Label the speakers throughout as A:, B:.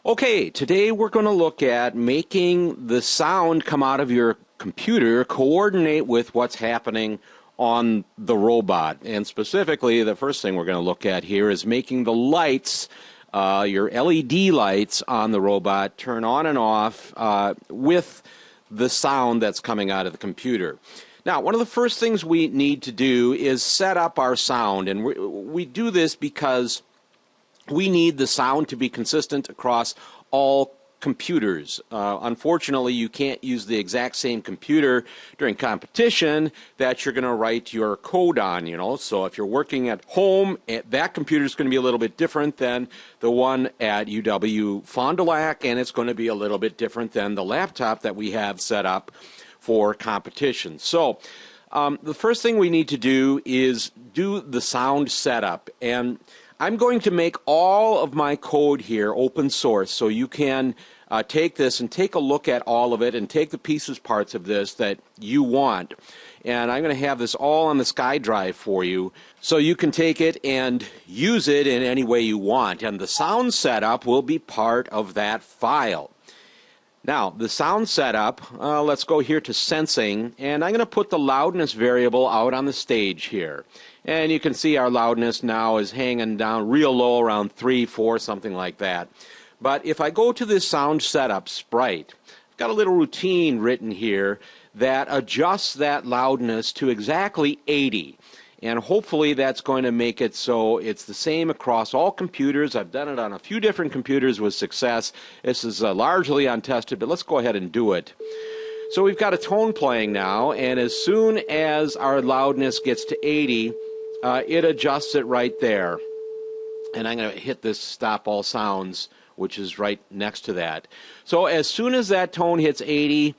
A: Okay, today we're going to look at making the sound come out of your computer coordinate with what's happening on the robot. And specifically, the first thing we're going to look at here is making the lights, your LED lights on the robot, turn on and off with the sound that's coming out of the computer. Now, one of the first things we need to do is set up our sound, and we do this because we need the sound to be consistent across all computers. Unfortunately, you can't use the exact same computer during competition that you're going to write your code on, So if you're working at home, that computer is going to be a little bit different than the one at UW-Fond du Lac, and it's going to be a little bit different than the laptop that we have set up for competition. So the first thing we need to do is do the sound setup, and I'm going to make all of my code here open source, so you can take this and take a look at all of it and take the pieces, parts of this that you want. And I'm going to have this all on the SkyDrive for you, so you can take it and use it in any way you want. And the sound setup will be part of that file. Now, the sound setup, let's go here to sensing, and I'm going to put the loudness variable out on the stage here. And you can see our loudness now is hanging down real low, around 3, 4, something like that. But if I go to this sound setup sprite, I've got a little routine written here that adjusts that loudness to exactly 80. And hopefully that's going to make it so it's the same across all computers. I've done it on a few different computers with success. This is largely untested, but let's go ahead and do it. So we've got a tone playing now, and as soon as our loudness gets to 80, it adjusts it right there. And I'm going to hit this stop all sounds, which is right next to that. So as soon as that tone hits 80,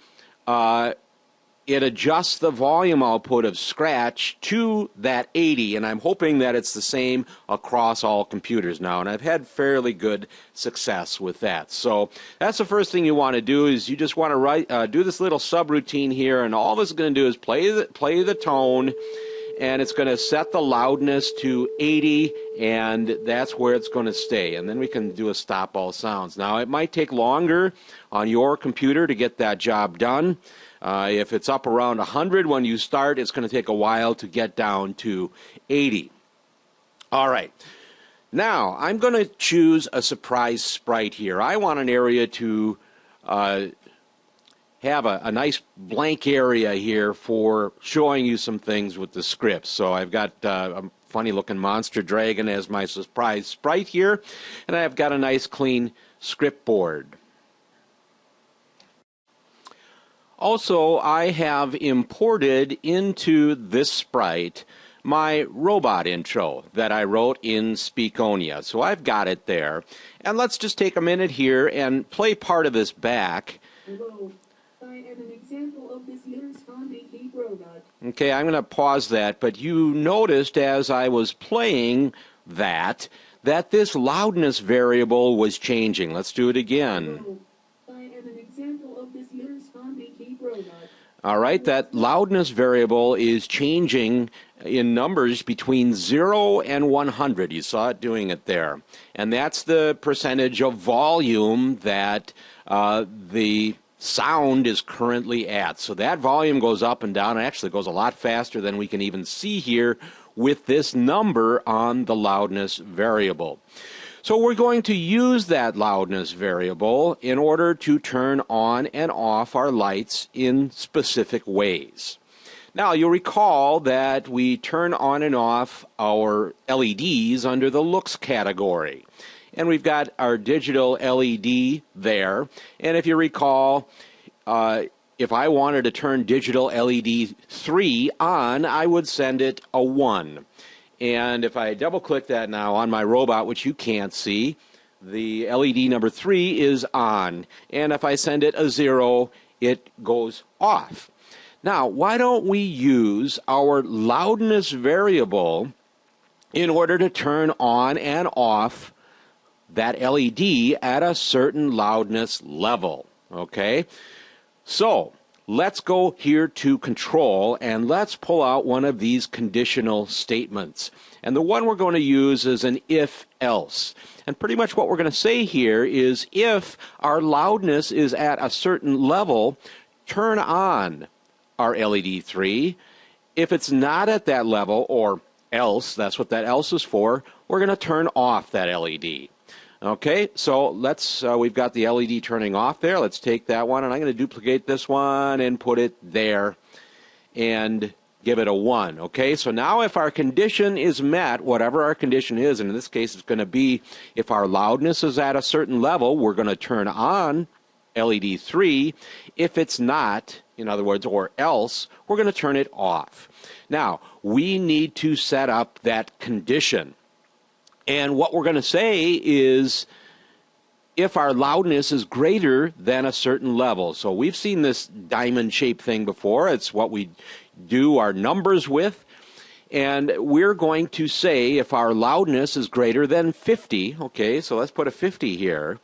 A: it adjusts the volume output of Scratch to that 80, and I'm hoping that it's the same across all computers now, and I've had fairly good success with that. So that's the first thing you want to do, is you just want to do this little subroutine here, and all this is going to do is play the tone, and it's going to set the loudness to 80, and that's where it's going to stay. And then we can do a stop all sounds. Now, it might take longer on your computer to get that job done. If it's up around 100 when you start, it's going to take a while to get down to 80. All right. Now, I'm going to choose a surprise sprite here. I want an area to have a nice blank area here for showing you some things with the script. So I've got a funny-looking monster dragon as my surprise sprite here, and I've got a nice clean script board. Also, I have imported into this sprite my robot intro that I wrote in Speakonia. So I've got it there. And let's just take a minute here and play part of this back.
B: Hello, I am an example of this little Spondy Heat robot.
A: Okay, I'm going to pause that, but you noticed as I was playing that this loudness variable was changing. Let's do it again.
B: Hello. I am an example of this little Spondy Heat robot.
A: All right, that loudness variable is changing in numbers between 0 and 100. You saw it doing it there. And that's the percentage of volume that the sound is currently at. So that volume goes up and down. It actually goes a lot faster than we can even see here with this number on the loudness variable. So we're going to use that loudness variable in order to turn on and off our lights in specific ways. Now, you'll recall that we turn on and off our LEDs under the looks category. And we've got our digital LED there. And if you recall, if I wanted to turn digital LED 3 on, I would send it a 1. And if I double-click that now on my robot, which you can't see, the LED number 3 is on. And if I send it a 0, it goes off. Now, why don't we use our loudness variable in order to turn on and off that LED at a certain loudness level? Okay? So, let's go here to control and let's pull out one of these conditional statements. And the one we're going to use is an if-else. And pretty much what we're going to say here is if our loudness is at a certain level, turn on our LED 3. If it's not at that level, or else, that's what that else is for, we're going to turn off that LED. Okay, so we've got the LED turning off there. Let's take that one, and I'm going to duplicate this one and put it there and give it a 1. Okay, so now if our condition is met, whatever our condition is, and in this case it's going to be if our loudness is at a certain level, we're going to turn on LED 3. If it's not, in other words, or else, we're going to turn it off. Now, we need to set up that condition. And what we're going to say is if our loudness is greater than a certain level. So we've seen this diamond-shaped thing before. It's what we do our numbers with. And we're going to say if our loudness is greater than 50, okay, so let's put a 50 here,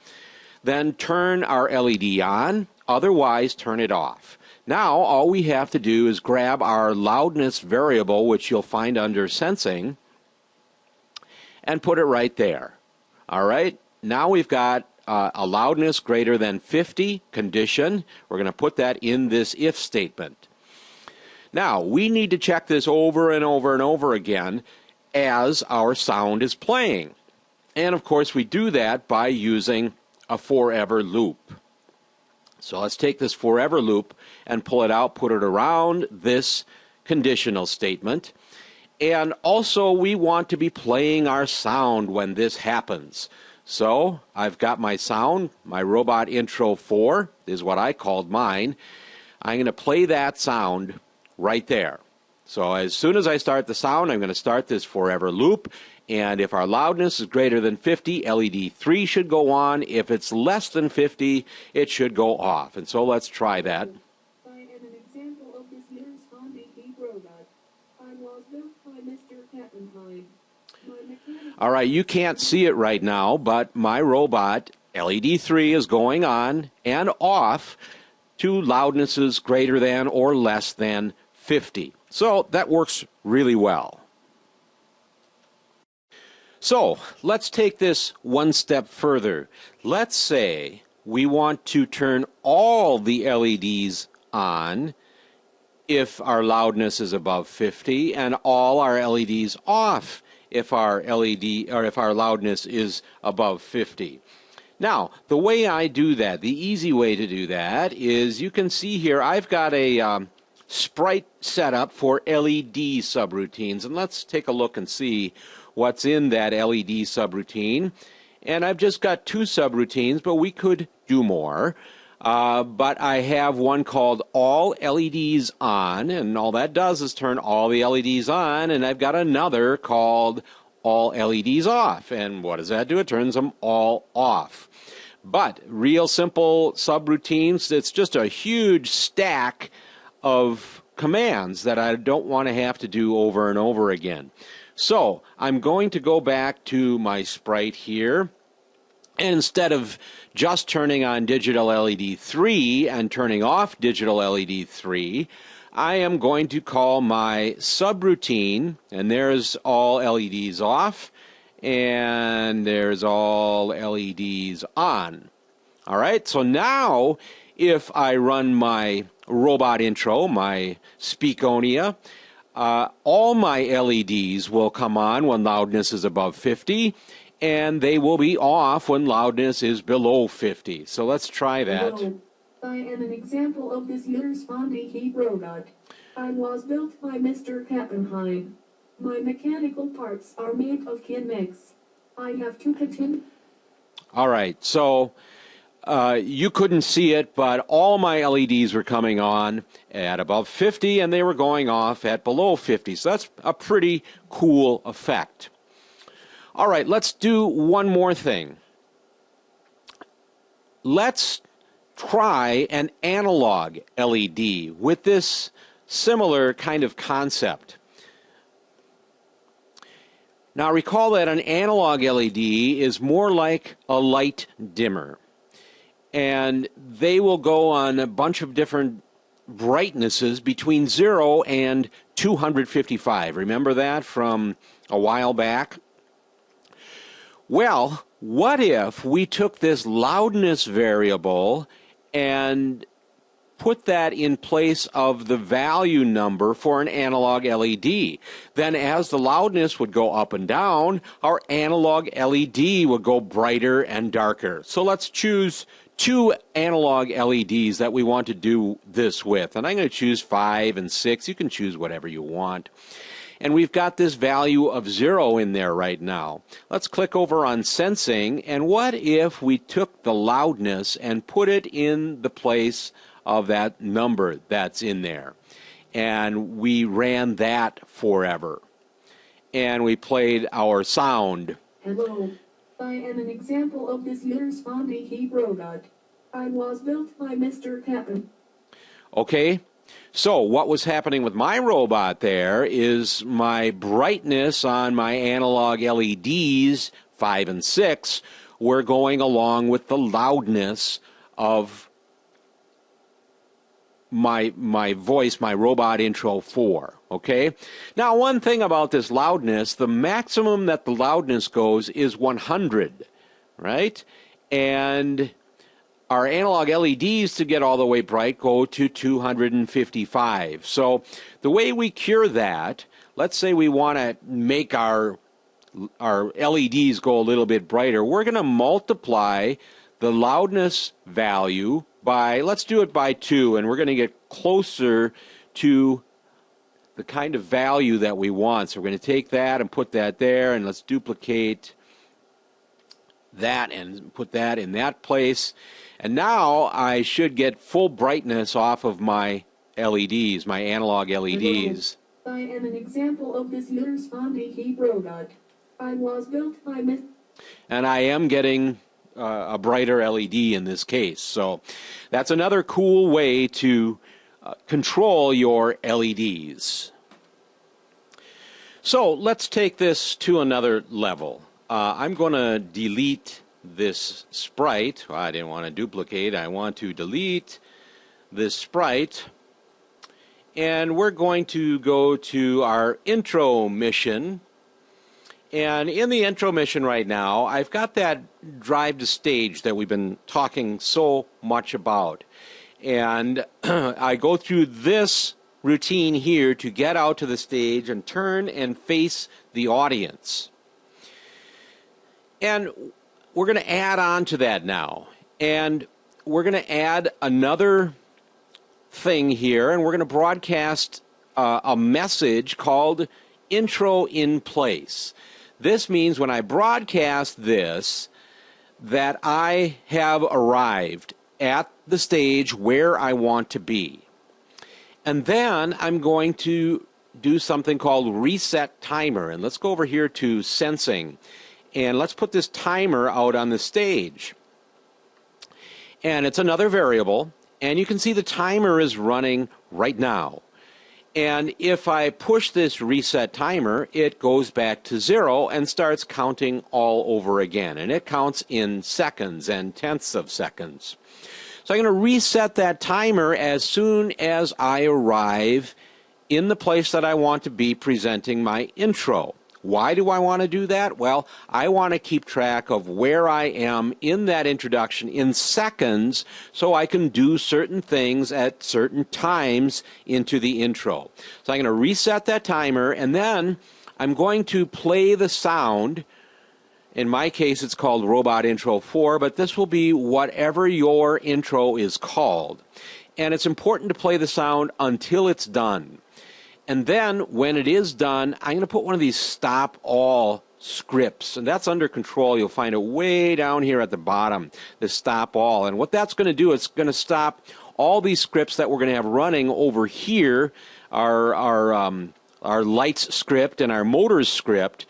A: then turn our LED on, otherwise turn it off. Now, all we have to do is grab our loudness variable, which you'll find under sensing, and put it right there. All right, now we've got a loudness greater than 50 condition. We're going to put that in this if statement. Now, we need to check this over and over and over again as our sound is playing. And of course, we do that by using a forever loop. So let's take this forever loop and pull it out, put it around this conditional statement. And also, we want to be playing our sound when this happens. So I've got my sound, my Robot Intro 4 is what I called mine. I'm going to play that sound right there. So as soon as I start the sound, I'm going to start this forever loop. And if our loudness is greater than 50, LED 3 should go on. If it's less than 50, it should go off. And so let's try that.
B: I am an example of this year's Honda Heat robot. I was built by Mr. Pappenheim.
A: All right, you can't see it right now, but my robot, LED 3, is going on and off to loudnesses greater than or less than 50. So that works really well. So let's take this one step further. Let's say we want to turn all the LEDs on if our loudness is above 50 and all our LEDs off if our loudness is above 50. Now, the way I do that, the easy way to do that is you can see here I've got a sprite set up for LED subroutines, and let's take a look and see what's in that LED subroutine. And I've just got 2 subroutines, but we could do more. But I have one called All LEDs On, and all that does is turn all the LEDs on, and I've got another called All LEDs Off. And what does that do? It turns them all off. But real simple subroutines, it's just a huge stack of commands that I don't want to have to do over and over again. So I'm going to go back to my sprite here. And instead of just turning on digital LED 3 and turning off digital LED 3, I am going to call my subroutine, and there's all LEDs off, and there's all LEDs on. All right, so now if I run my robot intro, my Speakonia, all my LEDs will come on when loudness is above 50, and they will be off when loudness is below 50. So let's try that.
B: Hello. I am an example of this year's Honda Heat robot. I was built by Mr. Pappenheim. My mechanical parts are made of Kinmix. I have 2 continue.
A: All right, so you couldn't see it, but all my LEDs were coming on at above 50, and they were going off at below 50. So that's a pretty cool effect. All right, let's do one more thing. Let's try an analog LED with this similar kind of concept. Now recall that an analog LED is more like a light dimmer, and they will go on a bunch of different brightnesses between 0 and 255. Remember that from a while back? Well, what if we took this loudness variable and put that in place of the value number for an analog LED? Then as the loudness would go up and down, our analog LED would go brighter and darker. So let's choose 2 analog LEDs that we want to do this with. And I'm going to choose 5 and 6. You can choose whatever you want. And we've got this value of 0 in there right now. Let's click over on sensing. And what if we took the loudness and put it in the place of that number that's in there? And we ran that forever. And we played our sound.
B: Hello. I am an example of this year's Fondy Heap robot. I was built by Mr. Cap'n.
A: Okay. So what was happening with my robot there is my brightness on my analog LEDs, 5 and 6, were going along with the loudness of my voice, my robot intro 4, okay? Now, one thing about this loudness, the maximum that the loudness goes is 100, right? And our analog LEDs, to get all the way bright, go to 255. So the way we cure that, let's say we want to make our LEDs go a little bit brighter, we're going to multiply the loudness value by, let's do it by 2, and we're going to get closer to the kind of value that we want. So we're going to take that and put that there, and let's duplicate that and put that in that place. And now I should get full brightness off of my LEDs, my analog LEDs.
B: I am an example of this year's Fondy Heap robot. I was built by Mr.
A: And I am getting a brighter LED in this case. So that's another cool way to control your LEDs. So let's take this to another level. I'm going to delete this sprite. Well, I didn't want to duplicate. I want to delete this sprite. And we're going to go to our intro mission. And in the intro mission right now, I've got that drive to stage that we've been talking so much about. And I go through this routine here to get out to the stage and turn and face the audience. And we're going to add on to that now. And we're going to add another thing here, and we're going to broadcast a message called Intro in Place. This means when I broadcast this, that I have arrived at the stage where I want to be. And then I'm going to do something called reset timer. And let's go over here to sensing. And let's put this timer out on the stage. And it's another variable. And you can see the timer is running right now. And if I push this reset timer, it goes back to 0 and starts counting all over again. And it counts in seconds and tenths of seconds. So I'm going to reset that timer as soon as I arrive in the place that I want to be presenting my intro. Why do I want to do that? Well, I want to keep track of where I am in that introduction in seconds so I can do certain things at certain times into the intro. So I'm going to reset that timer, and then I'm going to play the sound. In my case, it's called Robot Intro 4, but this will be whatever your intro is called. And it's important to play the sound until it's done. And then, when it is done, I'm going to put one of these stop all scripts. And that's under control. You'll find it way down here at the bottom, this stop all. And what that's going to do, it's going to stop all these scripts that we're going to have running over here, our lights script and our motors script,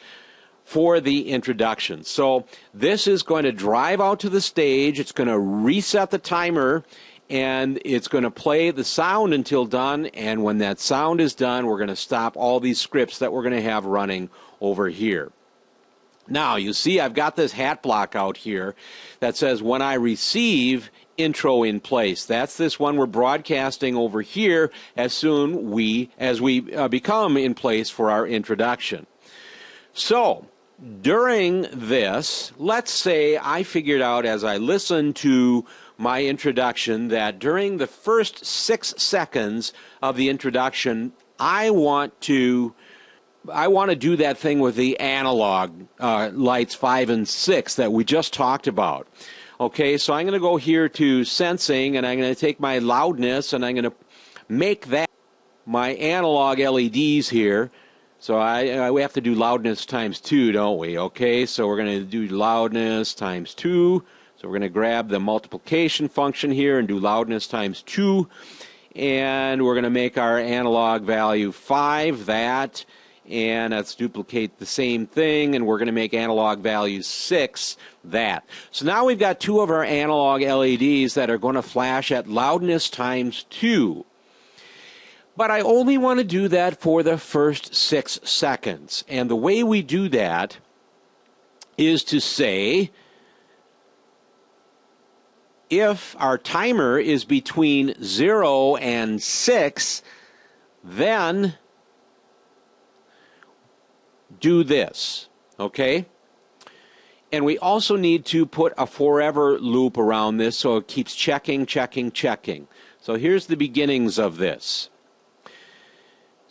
A: for the introduction. So this is going to drive out to the stage. It's going to reset the timer, and it's going to play the sound until done. And when that sound is done, we're going to stop all these scripts that we're going to have running over here. Now, you see I've got this hat block out here that says when I receive intro in place. That's this one we're broadcasting over here as we become in place for our introduction. So, during this, let's say I figured out as I listened to my introduction that during the first 6 seconds of the introduction, I want to do that thing with the analog lights 5 and 6 that we just talked about. Okay, so I'm going to go here to sensing, and I'm going to take my loudness, and I'm going to make that my analog LEDs here. So we have to do loudness times 2, don't we? Okay, so we're going to do loudness times 2. So we're going to grab the multiplication function here and do loudness times 2. And we're going to make our analog value 5, that. And let's duplicate the same thing, and we're going to make analog value 6, that. So now we've got 2 of our analog LEDs that are going to flash at loudness times 2. But I only want to do that for the first 6 seconds. And the way we do that is to say, if our timer is between 0 and 6, then do this, okay? And we also need to put a forever loop around this so it keeps checking, checking, checking. So here's the beginnings of this.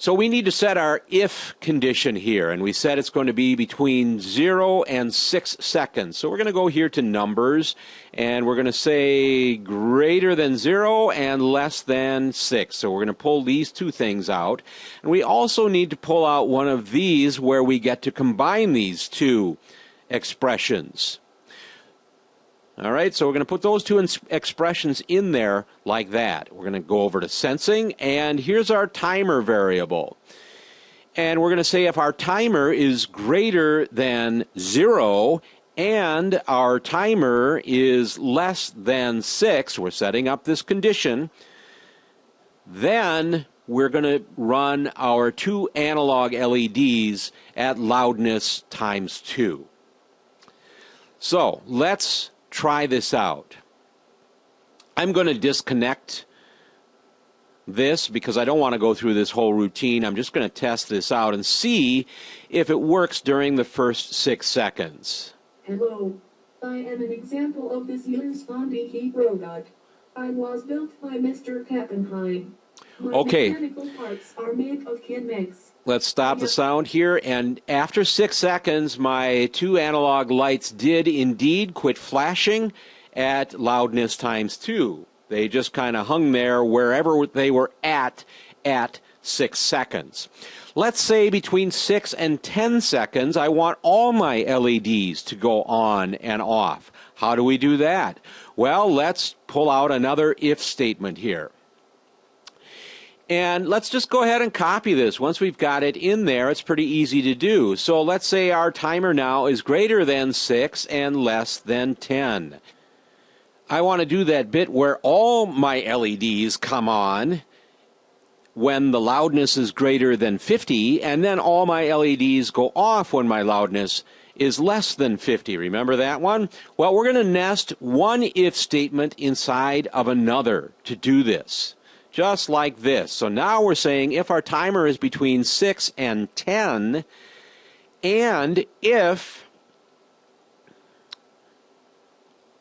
A: So we need to set our if condition here, and we said it's going to be between 0 and 6 seconds. So we're going to go here to numbers, and we're going to say greater than 0 and less than 6. So we're going to pull these 2 things out. And we also need to pull out one of these where we get to combine these 2 expressions. All right, so we're going to put those 2 expressions in there like that. We're going to go over to sensing, and here's our timer variable. And we're going to say if our timer is greater than 0 and our timer is less than 6, we're setting up this condition, then we're going to run our 2 analog LEDs at loudness times 2. So let's try this out. I'm going to disconnect this because I don't want to go through this whole routine. I'm just going to test this out and see if it works during the first 6 seconds.
B: Hello, I am an example of this year's Fondy Heat robot. I was built by Mr. Pappenheim. My mechanical parts are made of Kinmix.
A: Let's stop the sound here, and after 6 seconds, my 2 analog lights did indeed quit flashing at loudness times 2. They just kind of hung there wherever they were at 6 seconds. Let's say between 6 and 10 seconds, I want all my LEDs to go on and off. How do we do that? Well, let's pull out another if statement here. And let's just go ahead and copy this. Once we've got it in there, it's pretty easy to do. So let's say our timer now is greater than 6 and less than 10. I want to do that bit where all my LEDs come on when the loudness is greater than 50, and then all my LEDs go off when my loudness is less than 50. Remember that one? Well, we're going to nest one if statement inside of another to do this. Just like this. So now we're saying if our timer is between 6 and 10, and if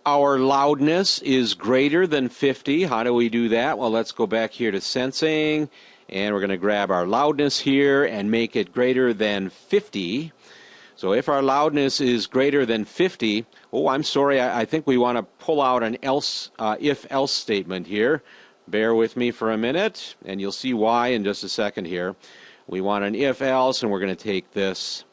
A: our loudness is greater than 50, how do we do that? Well, let's go back here to sensing, and we're going to grab our loudness here and make it greater than 50. So if our loudness is greater than 50, I'm sorry, I think we want to pull out an else, if-else statement here. Bear with me for a minute, and you'll see why in just a second here. We want an if-else, and we're going to take this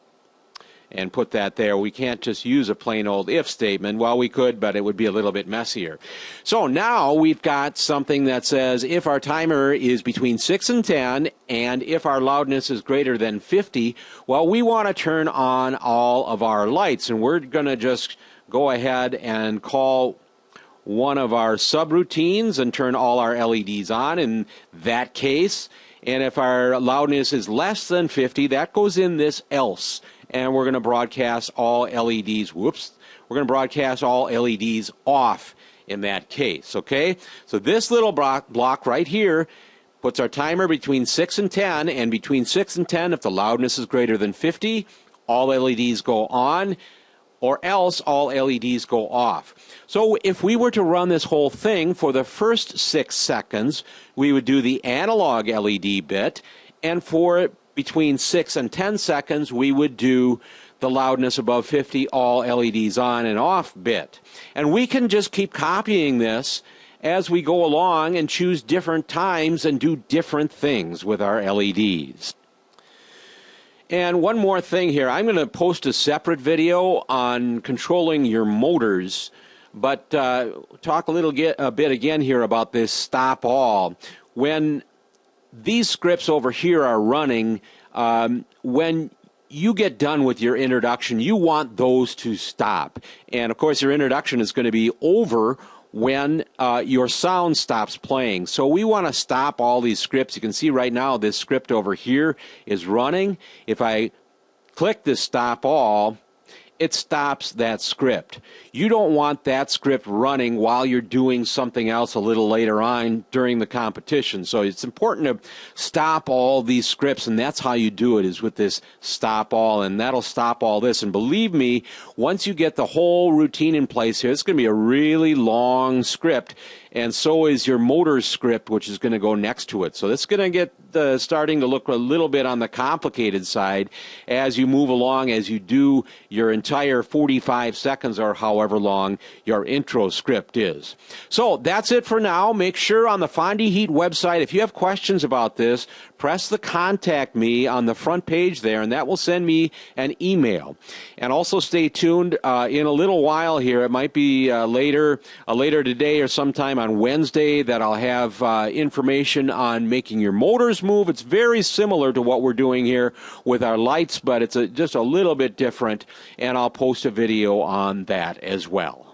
A: and put that there. We can't just use a plain old if statement. Well, we could, but it would be a little bit messier. So now we've got something that says if our timer is between 6 and 10, and if our loudness is greater than 50, well, we want to turn on all of our lights, and we're going to just go ahead and call one of our subroutines and turn all our LEDs on in that case. And if our loudness is less than 50, that goes in this else. And we're going to broadcast all LEDs. We're going to broadcast all LEDs off in that case, okay? So this little block right here puts our timer between 6 and 10, and between 6 and 10, if the loudness is greater than 50, all LEDs go on, or else all LEDs go off. So if we were to run this whole thing for the first 6 seconds, we would do the analog LED bit, and for between 6 and 10 seconds, we would do the loudness above 50, all LEDs on and off bit. And we can just keep copying this as we go along and choose different times and do different things with our LEDs. And one more thing here, I'm going to post a separate video on controlling your motors, but talk a bit again here about this stop all. When these scripts over here are running, when you get done with your introduction, you want those to stop. And of course, your introduction is going to be over when your sound stops playing. So we want to stop all these scripts. You can see right now this script over here is running. If I click this stop all, it stops that script. You don't want that script running while you're doing something else a little later on during the competition. So it's important to stop all these scripts, and that's how you do it, is with this stop all, and that'll stop all this. And believe me, once you get the whole routine in place here, it's going to be a really long script, and so is your motor script, which is going to go next to it. So it's going to get starting to look a little bit on the complicated side as you move along, as you do your entire 45 seconds or however long your intro script is. So that's it for now. Make sure on the Fondy Heat website, if you have questions about this, press the contact me on the front page there, and that will send me an email. And also stay tuned in a little while here. It might be later today or sometime on Wednesday that I'll have information on making your motors move. It's very similar to what we're doing here with our lights, but it's just a little bit different, and I'll post a video on that as well.